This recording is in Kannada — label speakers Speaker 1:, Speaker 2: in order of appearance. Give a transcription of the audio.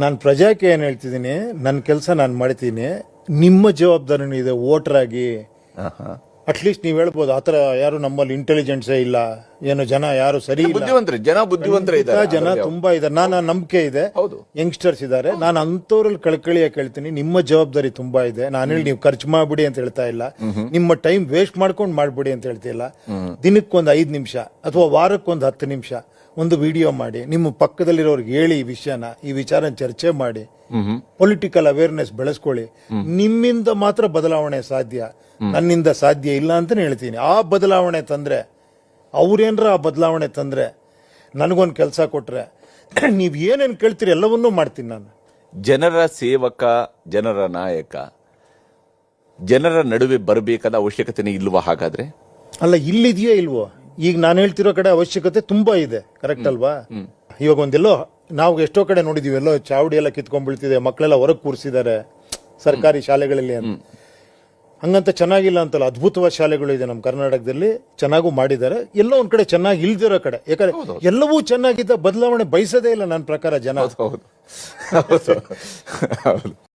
Speaker 1: ನಾನು ಪ್ರಜಾಕ್ಕೆ ಏನು ಹೇಳ್ತಿದ್ದೀನಿ, ನನ್ನ ಕೆಲಸ ನಾನು ಮಾಡ್ತೀನಿ, ನಿಮ್ಮ ಜವಾಬ್ದಾರಿನೂ ಇದೆ ವೋಟರ್ ಆಗಿ. ಅಟ್ಲೀಸ್ಟ್ ನೀವು ಹೇಳ್ಬೋದು ಆ ಥರ ಯಾರು ನಮ್ಮಲ್ಲಿ ಇಂಟೆಲಿಜೆನ್ಸೇ ಇಲ್ಲ, ಏನು ಜನ ಯಾರು ಸರಿ ಇಲ್ಲ.
Speaker 2: ಬುದ್ಧಿವಂತರೇ ಇದ್ದಾರೆ,
Speaker 1: ಜನ ತುಂಬಾ ಇದ್ದಾರೆ, ನಾನು ನಂಬಿಕೆ ಇದೆ, ಯಂಗ್ಸ್ಟರ್ಸ್ ಇದ್ದಾರೆ. ನಾನು ಅಂಥವ್ರಲ್ಲಿ ಕಳ್ಕಳಿಯಾಗಿ ಹೇಳ್ತೀನಿ, ನಿಮ್ಮ ಜವಾಬ್ದಾರಿ ತುಂಬಾ ಇದೆ. ನಾನು ಹೇಳಿ ನೀವು ಖರ್ಚು ಮಾಡ್ಬಿಡಿ ಅಂತ ಹೇಳ್ತಾ ಇಲ್ಲ, ನಿಮ್ಮ ಟೈಮ್ ವೇಸ್ಟ್ ಮಾಡ್ಕೊಂಡು ಮಾಡ್ಬಿಡಿ ಅಂತ ಹೇಳ್ತಿಲ್ಲ. ದಿನಕ್ಕೊಂದು 5 ನಿಮಿಷ ಅಥವಾ ವಾರಕ್ಕೊಂದು 10 ನಿಮಿಷ ಒಂದು ವಿಡಿಯೋ ಮಾಡಿ, ನಿಮ್ಮ ಪಕ್ಕದಲ್ಲಿರೋರ್ಗೆ ಹೇಳಿ ಈ ವಿಷಯನ, ಈ ವಿಚಾರ ಚರ್ಚೆ ಮಾಡಿ, ಪೊಲಿಟಿಕಲ್ ಅವೇರ್ನೆಸ್ ಬೆಳೆಸ್ಕೊಳ್ಳಿ. ನಿಮ್ಮಿಂದ ಮಾತ್ರ ಬದಲಾವಣೆ ಸಾಧ್ಯ, ನನ್ನಿಂದ ಸಾಧ್ಯ ಇಲ್ಲ ಅಂತಾನೆ ಹೇಳ್ತೀನಿ. ಆ ಬದಲಾವಣೆ ತಂದ್ರೆ, ಅವ್ರೇನ್ರ ಆ ಬದಲಾವಣೆ ತಂದ್ರೆ, ನನಗೊಂದು ಕೆಲಸ ಕೊಟ್ರೆ ನೀವ್ ಏನೇನು ಕೇಳ್ತೀರಿ ಎಲ್ಲವನ್ನೂ ಮಾಡ್ತೀನಿ ನಾನು.
Speaker 2: ಜನರ ಸೇವಕ, ಜನರ ನಾಯಕ, ಜನರ ನಡುವೆ ಬರಬೇಕಾದ ಅವಶ್ಯಕತೆ ಇಲ್ವಾ ಹಾಗಾದ್ರೆ?
Speaker 1: ಅಲ್ಲ, ಇಲ್ಲಿದೆಯೋ ಇಲ್ವೋ? ಈಗ ನಾನು ಹೇಳ್ತಿರೋ ಕಡೆ ಅವಶ್ಯಕತೆ ತುಂಬಾ ಇದೆ, ಕರೆಕ್ಟ್ ಅಲ್ವಾ? ಇವಾಗ ಒಂದೆಲ್ಲೋ ನಾವು ಎಷ್ಟೋ ಕಡೆ ನೋಡಿದೀವಿ, ಎಲ್ಲೋ ಚಾವಡಿ ಎಲ್ಲ ಕಿತ್ಕೊಂಡ್ಬಿಡ್ತಿದೆ, ಮಕ್ಕಳೆಲ್ಲ ಹೊರಗೆ ಕೂರಿಸಿದ್ದಾರೆ ಸರ್ಕಾರಿ ಶಾಲೆಗಳಲ್ಲಿ ಅಂತ. ಹಂಗಂತ ಚೆನ್ನಾಗಿಲ್ಲ ಅಂತಲ್ಲ, ಅದ್ಭುತವಾದ ಶಾಲೆಗಳು ಇದೆ ನಮ್ಮ ಕರ್ನಾಟಕದಲ್ಲಿ, ಚೆನ್ನಾಗೂ ಮಾಡಿದ್ದಾರೆ. ಎಲ್ಲೋ ಒಂದ್ ಕಡೆ ಚೆನ್ನಾಗಿ ಇಲ್ದಿರೋ ಕಡೆ, ಯಾಕಂದ್ರೆ ಎಲ್ಲವೂ ಚೆನ್ನಾಗಿದ್ದ ಬದಲಾವಣೆ ಬಯಸದೇ ಇಲ್ಲ ನನ್ನ ಪ್ರಕಾರ ಜನ.
Speaker 2: ಹೌದು.